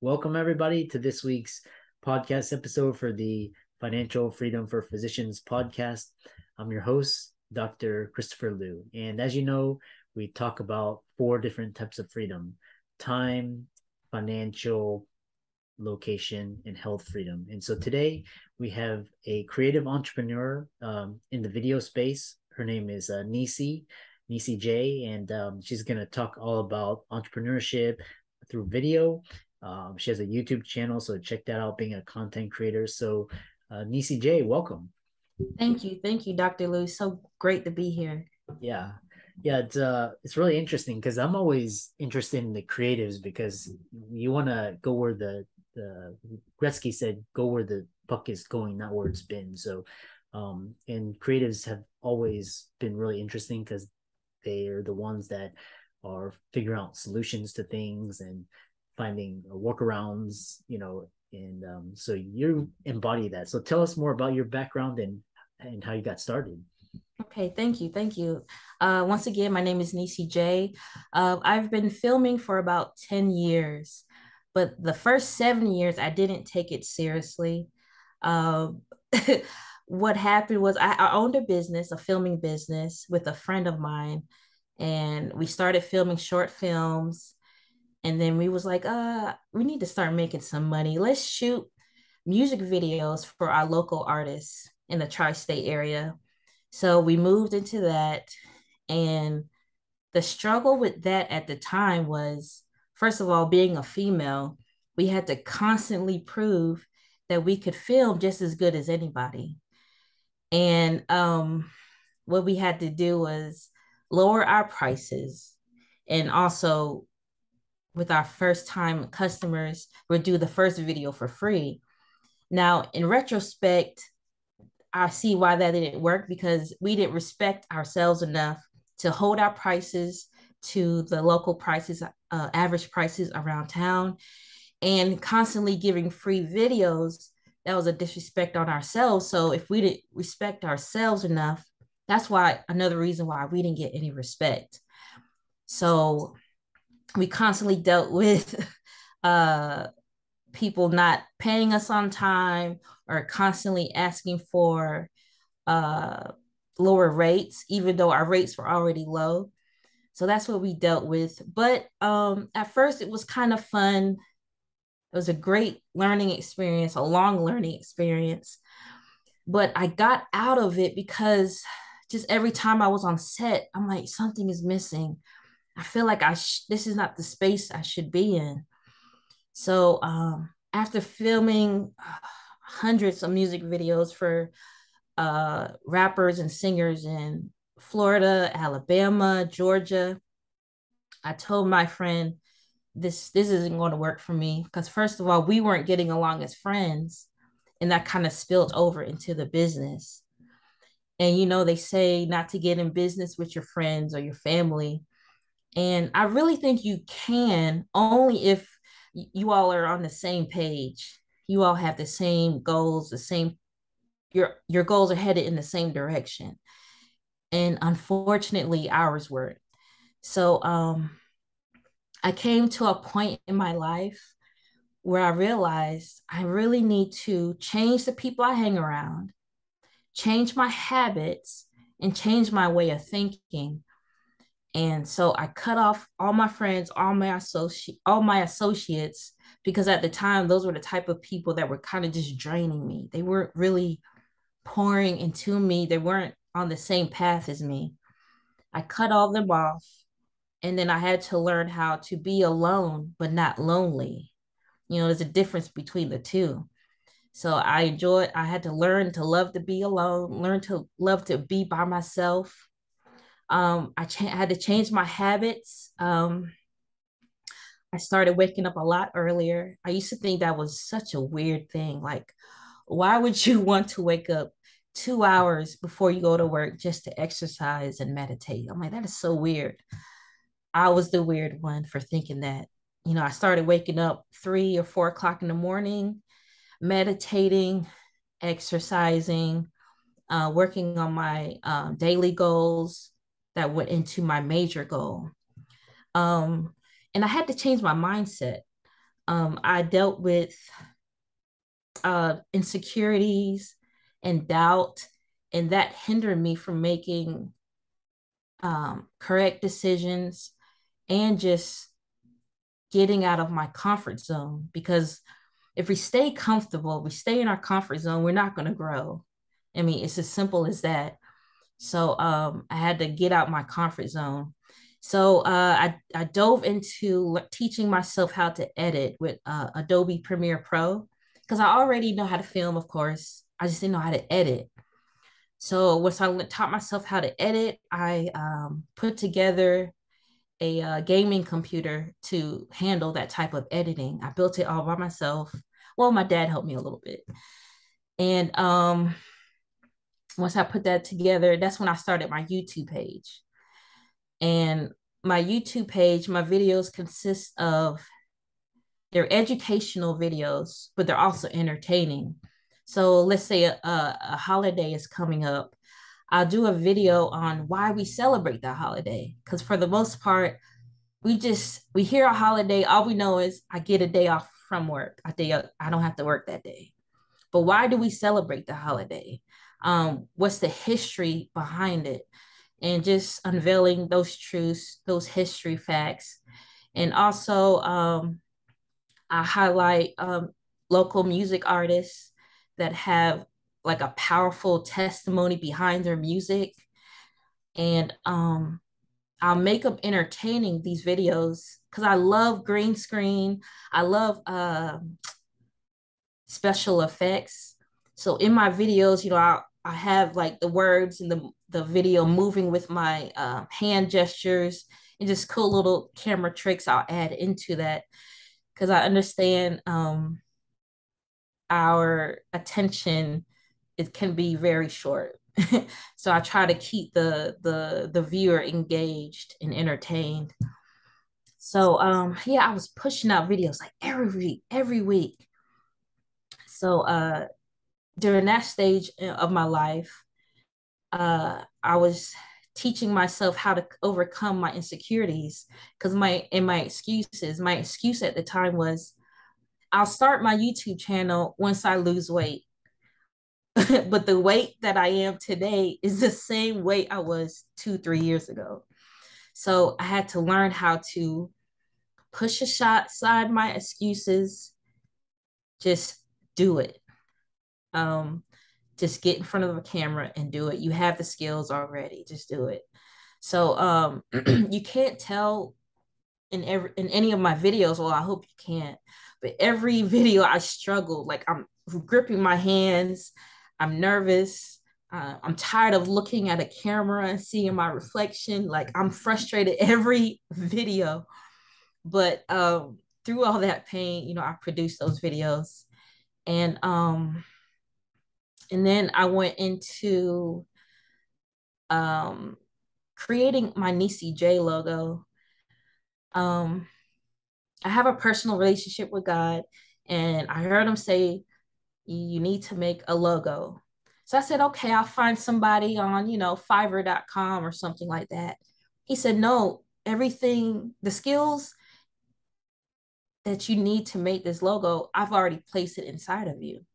Welcome, everybody, to this week's podcast episode for the Financial Freedom for Physicians podcast. I'm your host, Dr. Christopher Liu. And as you know, we talk about four different types of freedom: time, financial, location, and health freedom. And so today we have a creative entrepreneur in the video space. Her name is Nisee J, and she's going to talk all about entrepreneurship through video. She has a YouTube channel, so check that out, being a content creator. So, Nisee J, welcome. Thank you. Thank you, Dr. Lou. So great to be here. Yeah. Yeah, it's really interesting because I'm always interested in the creatives because you want to go where the Gretzky said, go where the puck is going, not where it's been. So, and creatives have always been really interesting because they are the ones that are figuring out solutions to things and finding workarounds, and so you embody that. So tell us more about your background and how you got started. Okay, thank you. Thank you. Once again, my name is Nisee J. I've been filming for about 10 years, but the first 7 years, I didn't take it seriously. Um, what happened was I owned a business, a filming business with a friend of mine, and we started filming short films. And then we was like, we need to start making some money. Let's shoot music videos for our local artists in the tri-state area. So we moved into that. And the struggle with that at the time was, first of all, being a female, we had to constantly prove that we could film just as good as anybody. And what we had to do was lower our prices, and also with our first time customers, we'll do the first video for free. Now, in retrospect, I see why that didn't work, because we didn't respect ourselves enough to hold our prices to the local prices, average prices around town, and constantly giving free videos. That was a disrespect on ourselves. So if we didn't respect ourselves enough, that's why another reason why we didn't get any respect. So we constantly dealt with uh, people not paying us on time, or constantly asking for uh, lower rates, even though our rates were already low. So that's what we dealt with. But at first, it was kind of fun. It was a great learning experience, a long learning experience. But I got out of it because just every time I was on set, I'm like, something is missing. I feel like this is not the space I should be in. So after filming hundreds of music videos for rappers and singers in Florida, Alabama, Georgia, I told my friend, this isn't going to work for me, because first of all, we weren't getting along as friends, and that kind of spilled over into the business. And they say not to get in business with your friends or your family. And I really think you can, only if you all are on the same page. You all have the same goals, the same your goals are headed in the same direction. And unfortunately, ours weren't. So I came to a point in my life where I realized I really need to change the people I hang around, change my habits, and change my way of thinking. And so I cut off all my friends, all my associates, because at the time those were the type of people that were kind of just draining me. They weren't really pouring into me. They weren't on the same path as me. I cut all them off, and then I had to learn how to be alone but not lonely. There's a difference between the two. So I had to learn to love to be alone, learn to love to be by myself. I had to change my habits. I started waking up a lot earlier. I used to think that was such a weird thing. Like, why would you want to wake up 2 hours before you go to work just to exercise and meditate? I'm like, that is so weird. I was the weird one for thinking that. I started waking up 3 or 4 o'clock in the morning, meditating, exercising, working on my daily goals that went into my major goal. Um, and I had to change my mindset. I dealt with insecurities and doubt, and that hindered me from making correct decisions and just getting out of my comfort zone. Because if we stay comfortable, we stay in our comfort zone, we're not going to grow. I mean, it's as simple as that. So I had to get out my comfort zone. So I dove into teaching myself how to edit with Adobe Premiere Pro because I already know how to film, of course. I just didn't know how to edit. So once I taught myself how to edit, I put together a gaming computer to handle that type of editing. I built it all by myself. Well, my dad helped me a little bit. And once I put that together, that's when I started my YouTube page. And my YouTube page, my videos consist of they're educational videos, but they're also entertaining. So let's say a holiday is coming up. I'll do a video on why we celebrate that holiday. Because for the most part, we hear a holiday, all we know is I get a day off from work. I don't have to work that day. But why do we celebrate the holiday? What's the history behind it? And just unveiling those truths, those history facts. And also, I highlight local music artists that have like a powerful testimony behind their music. And I'll make them entertaining these videos because I love green screen. I love special effects. So in my videos, I have like the words and the video moving with my hand gestures and just cool little camera tricks I'll add into that because I understand our attention it can be very short. So I try to keep the viewer engaged and entertained. So yeah, I was pushing out videos like every week. So during that stage of my life, I was teaching myself how to overcome my insecurities because my excuse at the time was I'll start my YouTube channel once I lose weight. But the weight that I am today is the same weight I was 2, 3 years ago. So I had to learn how to push aside my excuses, just do it. Um, just get in front of a camera and do it. You have the skills already, just do it. So you can't tell in any of my videos, well, I hope you can't, but every video I struggle, like I'm gripping my hands, I'm nervous, I'm tired of looking at a camera and seeing my reflection, like I'm frustrated every video. But through all that pain, I produced those videos. And then I went into um creating my Nisee J logo. um I have a personal relationship with God, and I heard him say, you need to make a logo. So I said, okay, I'll find somebody on, Fiverr.com or something like that. He said, no, everything, the skills that you need to make this logo, I've already placed it inside of you.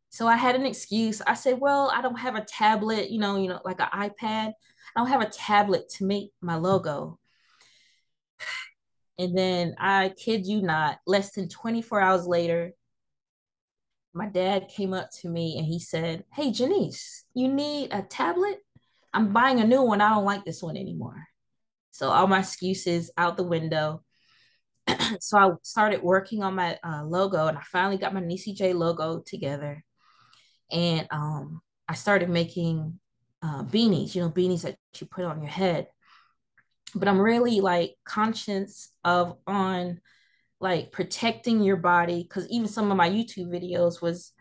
So I had an excuse. I said, well, I don't have a tablet, like an iPad. I don't have a tablet to make my logo. And then I kid you not, less than 24 hours later, my dad came up to me and he said, hey, Janice, you need a tablet? I'm buying a new one. I don't like this one anymore. So all my excuses out the window. So I started working on my logo, and I finally got my Nisee J logo together. And I started making beanies, beanies that you put on your head. But I'm really like conscious of on like protecting your body, because even some of my YouTube videos was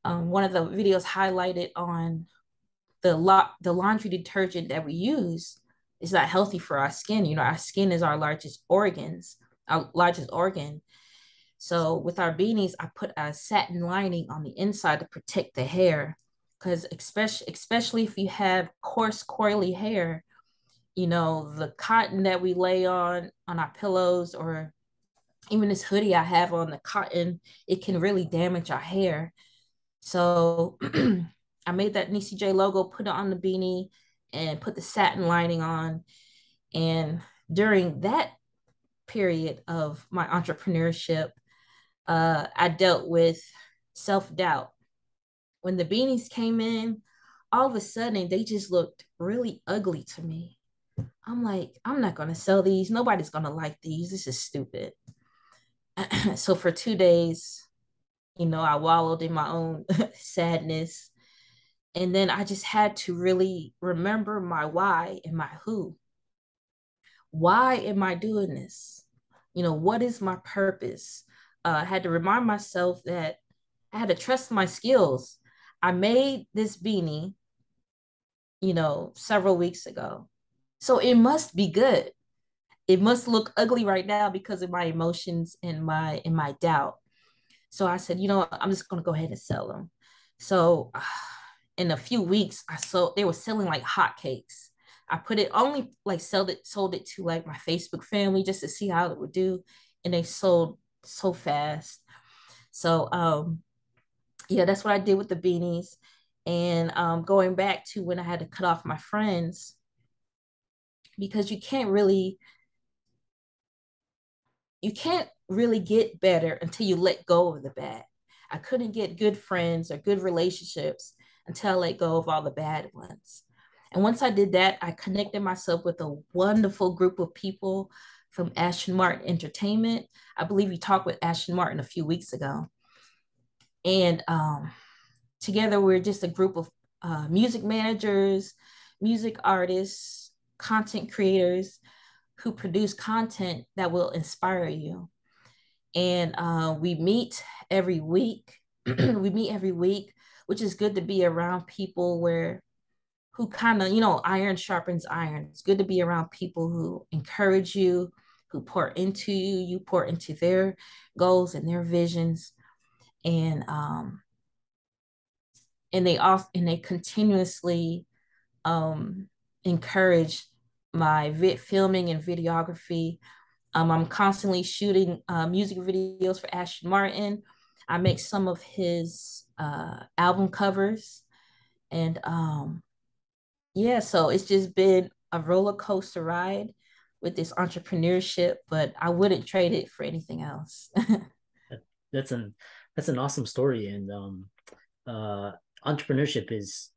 one of the videos highlighted on the laundry detergent that we use is not healthy for our skin. Our skin is our largest organ. So with our beanies, I put a satin lining on the inside to protect the hair, because especially if you have coarse, coily hair, the cotton that we lay on our pillows or Even this hoodie I have on, the cotton, it can really damage our hair. So I made that Nisee J logo, put it on the beanie, and put the satin lining on. And during that period of my entrepreneurship, I dealt with self doubt. When the beanies came in, all of a sudden they just looked really ugly to me. I'm like, I'm not going to sell these. Nobody's going to like these. This is stupid. So for 2 days, I wallowed in my own sadness. And then I just had to really remember my why and my who. Why am I doing this? What is my purpose? I had to remind myself that I had to trust my skills. I made this beanie, several weeks ago. So it must be good. It must look ugly right now because of my emotions and my doubt. So I said, I'm just gonna go ahead and sell them. So in a few weeks, they were selling like hotcakes. I put it only like sold it to like my Facebook family just to see how it would do. And they sold so fast. So yeah, that's what I did with the beanies. And going back to when I had to cut off my friends, because you can't really get better until you let go of the bad. I couldn't get good friends or good relationships until I let go of all the bad ones. And once I did that, I connected myself with a wonderful group of people from Ashton Martin Entertainment. I believe you talked with Ashton Martin a few weeks ago. And together, we're just a group of music managers, music artists, content creators who produce content that will inspire you. And we meet every week. We meet every week, which is good to be around people who kind of, iron sharpens iron. It's good to be around people who encourage you, who pour into you, you pour into their goals and their visions. And they continuously um encourage my filming and videography. I'm constantly shooting music videos for Ashton Martin. I make some of his album covers. And yeah, so it's just been a roller coaster ride with this entrepreneurship, but I wouldn't trade it for anything else. That, that's an awesome story, and uh, entrepreneurship is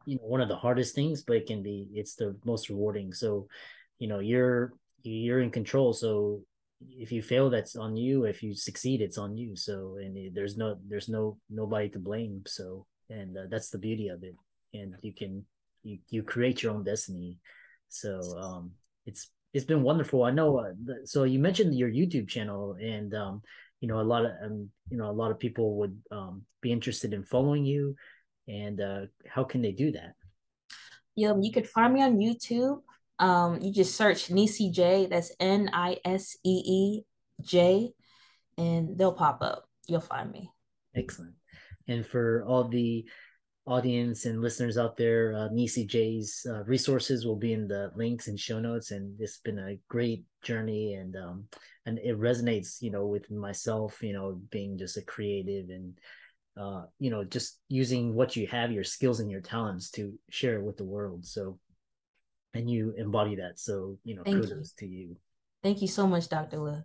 one of the hardest things, but it's the most rewarding. So you're in control. So if you fail, that's on you. If you succeed, it's on you. So there's nobody to blame. So and that's the beauty of it. And you create your own destiny. So it's been wonderful. I know. So you mentioned your YouTube channel, and a lot of people would be interested in following you. And how can they do that? Yeah, you could find me on YouTube. You just search Nisee J. That's Nisee J, and they'll pop up. You'll find me. Excellent. And for all the audience and listeners out there, Nisee J's resources will be in the links and show notes. And it's been a great journey, and it resonates, with myself, being just a creative and just using what you have, your skills and your talents to share it with the world. So, and you embody that. So, Thank you. kudos to you. Thank you so much, Dr. Lou.